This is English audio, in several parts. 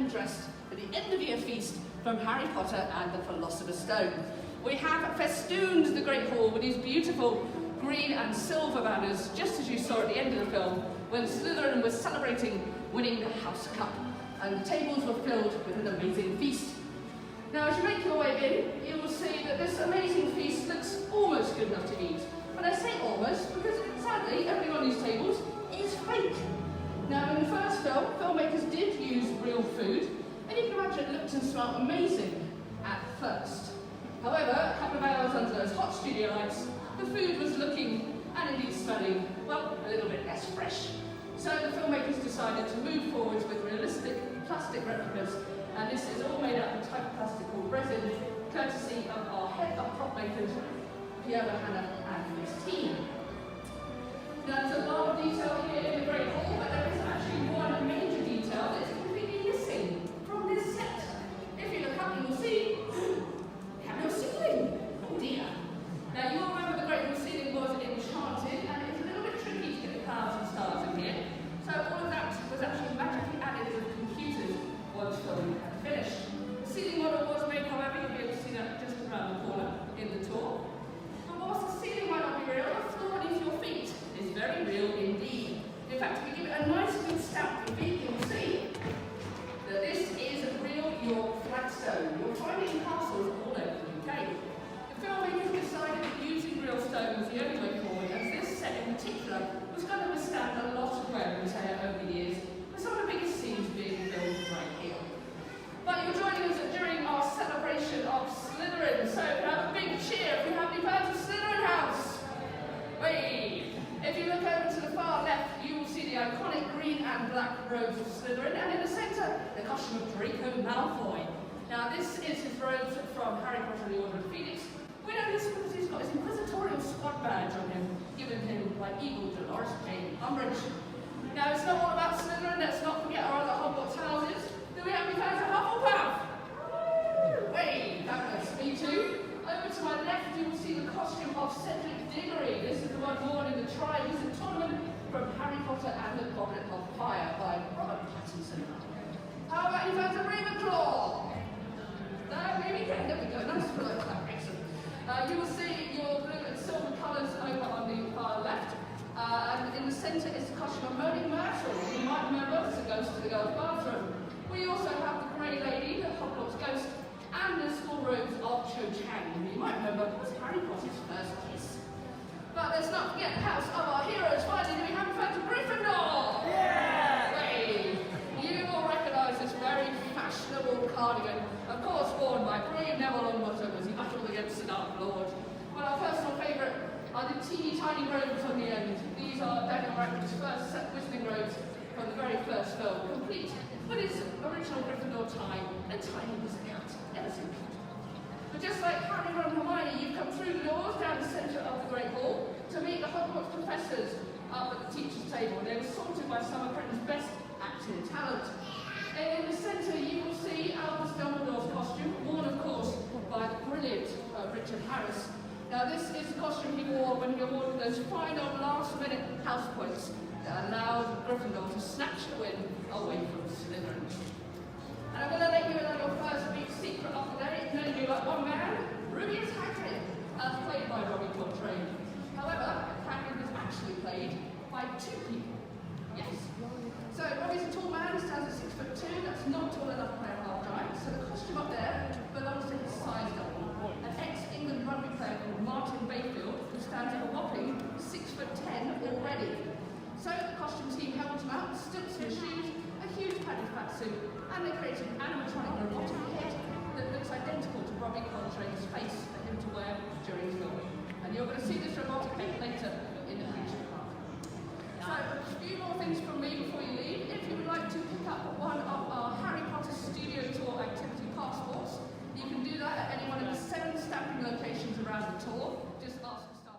and dressed for the end-of-year feast from Harry Potter and the Philosopher's Stone. We have festooned the Great Hall with these beautiful green and silver banners, just as you saw at the end of the film, when Slytherin was celebrating winning the House Cup, and the tables were filled with an amazing feast. Now, as you make your way in, you will see that this amazing feast looks almost good enough to eat. But I say almost because, sadly, everything on these tables is fake. Now, in the first film, filmmakers did use real food, and you can imagine it looked and smelled amazing at first. However, a couple of hours under those hot studio lights, the food was looking and indeed smelling, well, a little bit less fresh. So the filmmakers decided to move forwards with realistic plastic replicas, and this is all made out of a type of plastic called resin, courtesy of our head of prop makers, Fiona, Hannah, and his team. Now, there's a lot of detail here in the Great Hall, but there is actually one major detail that is completely missing from this set. If you look up, you will see we have no ceiling. Oh dear. Now, you'll remember the Great Hall ceiling was enchanted, and it's a little bit tricky to get the clouds and stars in here. So all of that was actually magically added with computers once filming had finished. The ceiling model was made, however, you'll be able to see that just around the corner in the tour. But whilst the ceiling might not be real, the floor beneath your feet is very real indeed. In fact, if you give it a nice good stamp with your feet, you'll see that this is real York flagstone. You'll find it in castles all over the UK. The filmmakers decided that using real stone was the only way forward, as this set in particular was going to withstand a lot of wear and tear over the years, with some of the biggest scenes being filmed right here. But you're joining us during our celebration of Slytherin, so have a big cheer if you have any fans of Slytherin House. Wait. If you look over to the far left, you will see the iconic green and black robes of Slytherin, and in the centre, the costume of Draco Malfoy. Now, this is his robes from Harry Potter and the Order of the Phoenix. We know this because he's got his inquisitorial squad badge on him, given him by evil Dolores Jane Umbridge. Now, it's not all about Slytherin, let's not forget our other Hogwarts houses. Do we have any fans of Hufflepuff? Wait, fabulous, me too. Over to my left, you will see the costume of Cedric Diggory. This is the one worn in the Tri-Wizard Tournament from Harry Potter and the Goblet of Fire by Robert Pattinson. How about any fans of Ravenclaw? No, maybe there we go. Nice to like that. Excellent. You will see your blue and silver colours over on the far left. And in the centre is the costume of Moaning Myrtle. You might remember it's a ghost of the girls' bathroom. We also have the Grey Lady, the Hogwarts ghost, and the school robes of Cho Chang, who you might remember was Harry Potter's first kiss. But let's not forget the house of our heroes. Finally, we have a fan of Gryffindor! Yeah! Hey, you will recognise this very fashionable cardigan, of course worn by brave Neville Longbottom as he battled against the Dark Lord. But our personal favourite are the teeny tiny robes on the end. These are Diagon first set wizarding robes from the very first film, complete with his original Gryffindor tie and tiny wizard hat. Ever so cute. But just like Harry, Ron and Hermione, you've come through the doors down the centre of the Great Hall to meet the Hogwarts professors up at the teacher's table. They were sorted by some of Britain's best acting talent. And in the centre you will see Albus Dumbledore's costume, worn of course by the brilliant Richard Harris. Now this is the costume he wore when he awarded those final last-minute house points that allowed Gryffindor to snatch the win away from Slytherin. And I'm going to let you in on your first big secret of the day. It's going to be like one man, Rubius Hagrid, as played by Robbie Coltrane. However, Hagrid was actually played by two people. Yes. So Robbie's a tall man, he stands at 6'2", that's not tall enough to play a half giant, so the costume up there belongs to his size double. An ex-England rugby player called Martin Bayfield, who stands at a whopping 6'10" already. So the costume team helped him out, stilts in his shoes, a huge padded fat suit, and they created an animatronic robotic head that looks identical to Robbie Coltrane's face for him to wear during filming. And you're going to see this robotic head later in the feature part. So a few more things from me before you leave. If you would like to pick up one of our Harry Potter Studio Tour activity passports, you can do that at any one of the 7 stamping locations around the tour. Just ask the staff.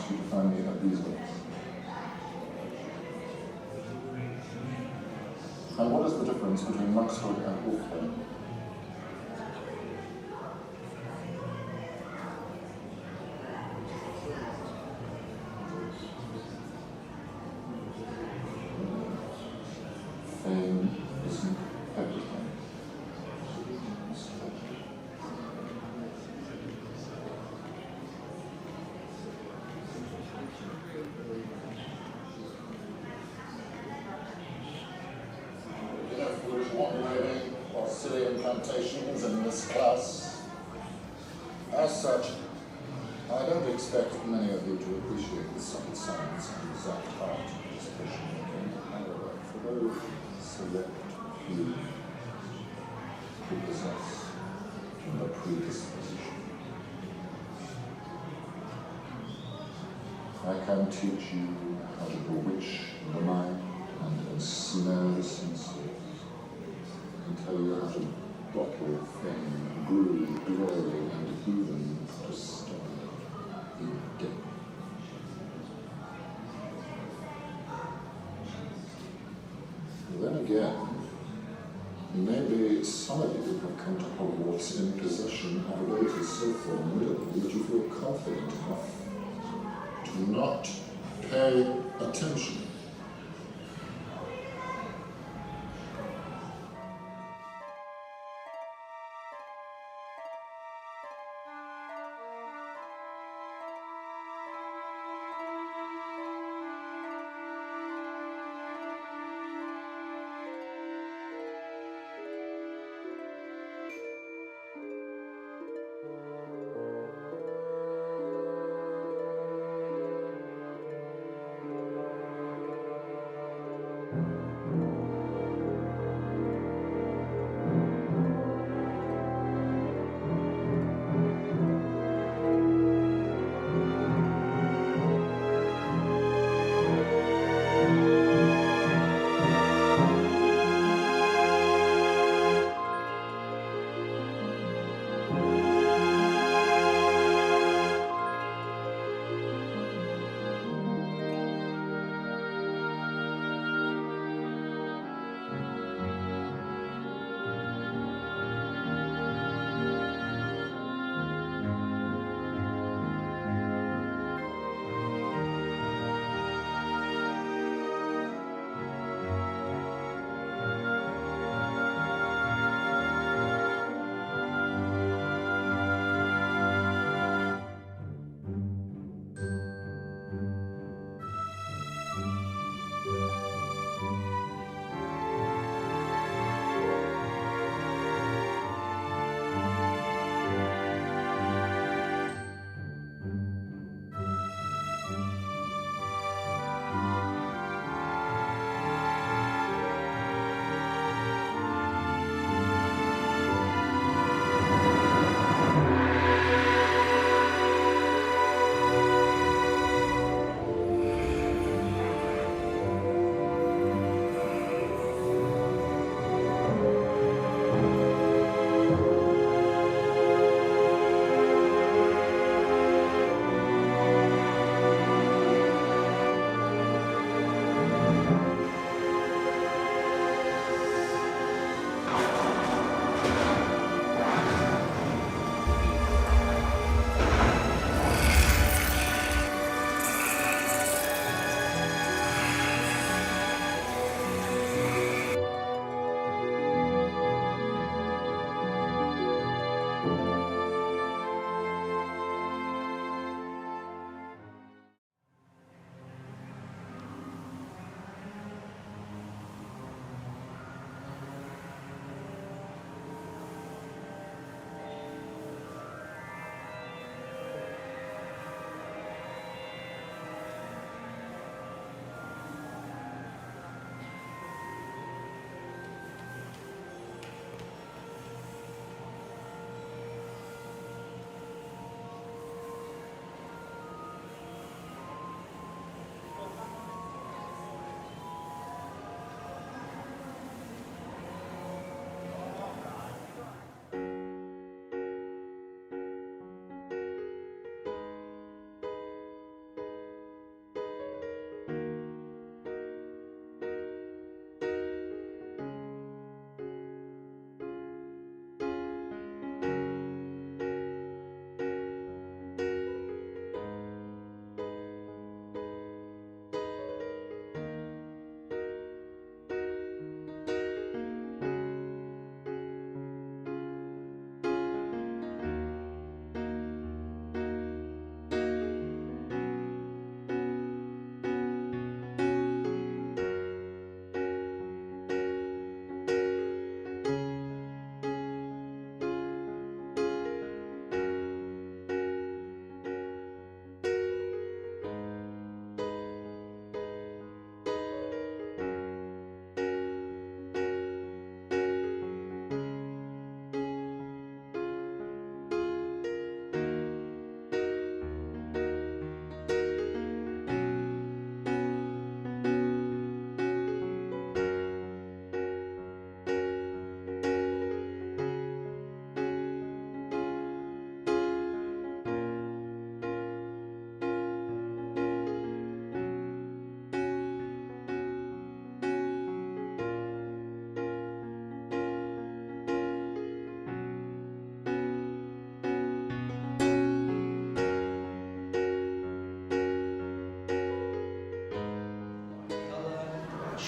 ask you to find me at these books. And what is the difference between monkshood and wolfhood? Fame isn't everything. Wandering or silly incantations in this class. As such, I don't expect many of you to appreciate the subtle science and exact art of this potion making. However, for those select few who possess the predisposition, I can teach you how to bewitch the mind and ensnare the senses. And tell you how to bottle fame, brew, glory, and even to stop in death. Then again, maybe some of you have come to Hogwarts in possession of abilities so formidable that you feel confident enough to not pay attention.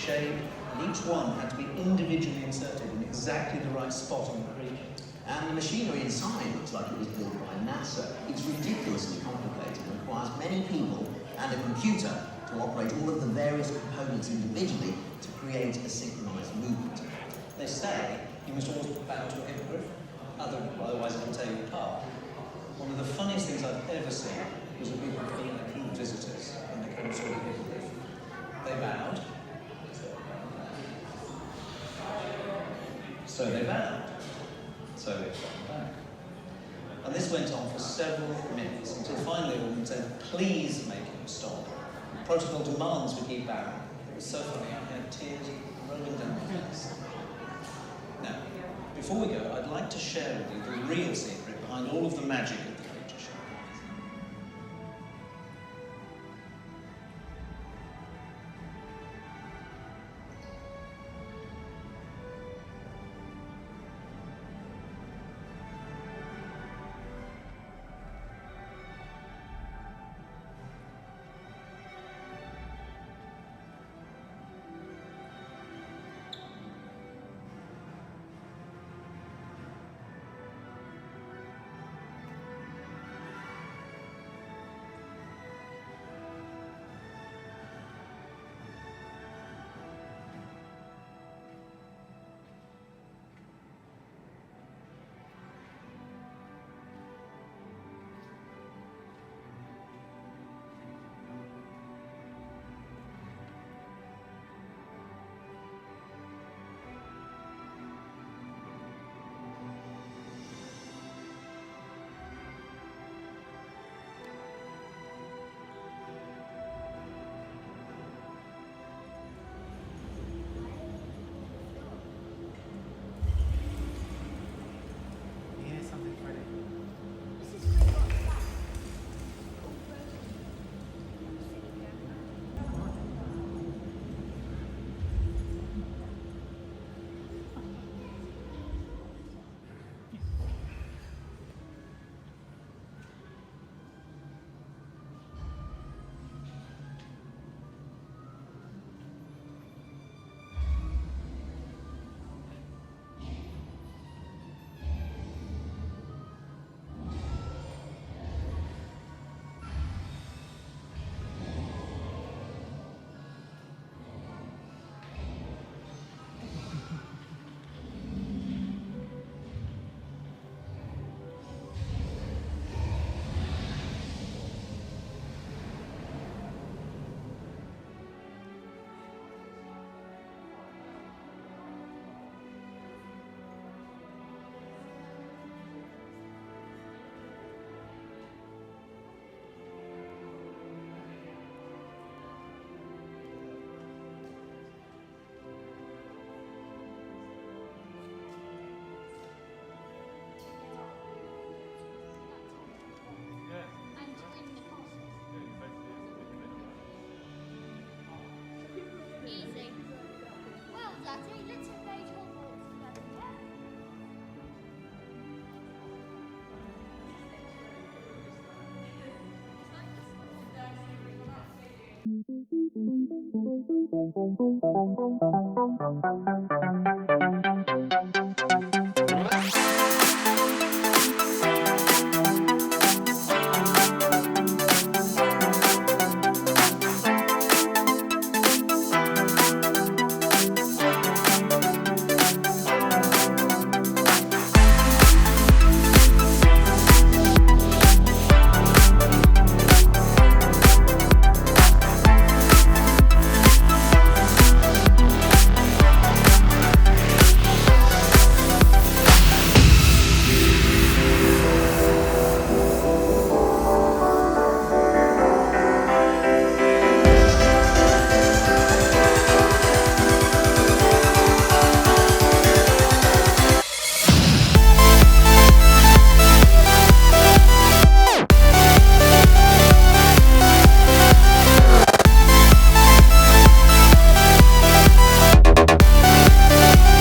shape, and each one had to be individually inserted in exactly the right spot on the creature. And the machinery inside looks like it was built by NASA. It's ridiculously complicated and requires many people and a computer to operate all of the various components individually to create a synchronized movement. They say you must always bow to a hippogriff, otherwise it can tear you apart. One of the funniest things I've ever seen was a group of VIP visitors when they came to the hippogriff. They bowed, so they bowed, so they bowed back. And this went on for several minutes until finally a woman said, "Please make him stop. Protocol demands we keep bowing." It was so funny, I had tears rolling down my face. Now, before we go, I'd like to share with you the real secret behind all of the magic of the creature show. Easy. Well, Daddy, let's invade Hogwarts together, yeah?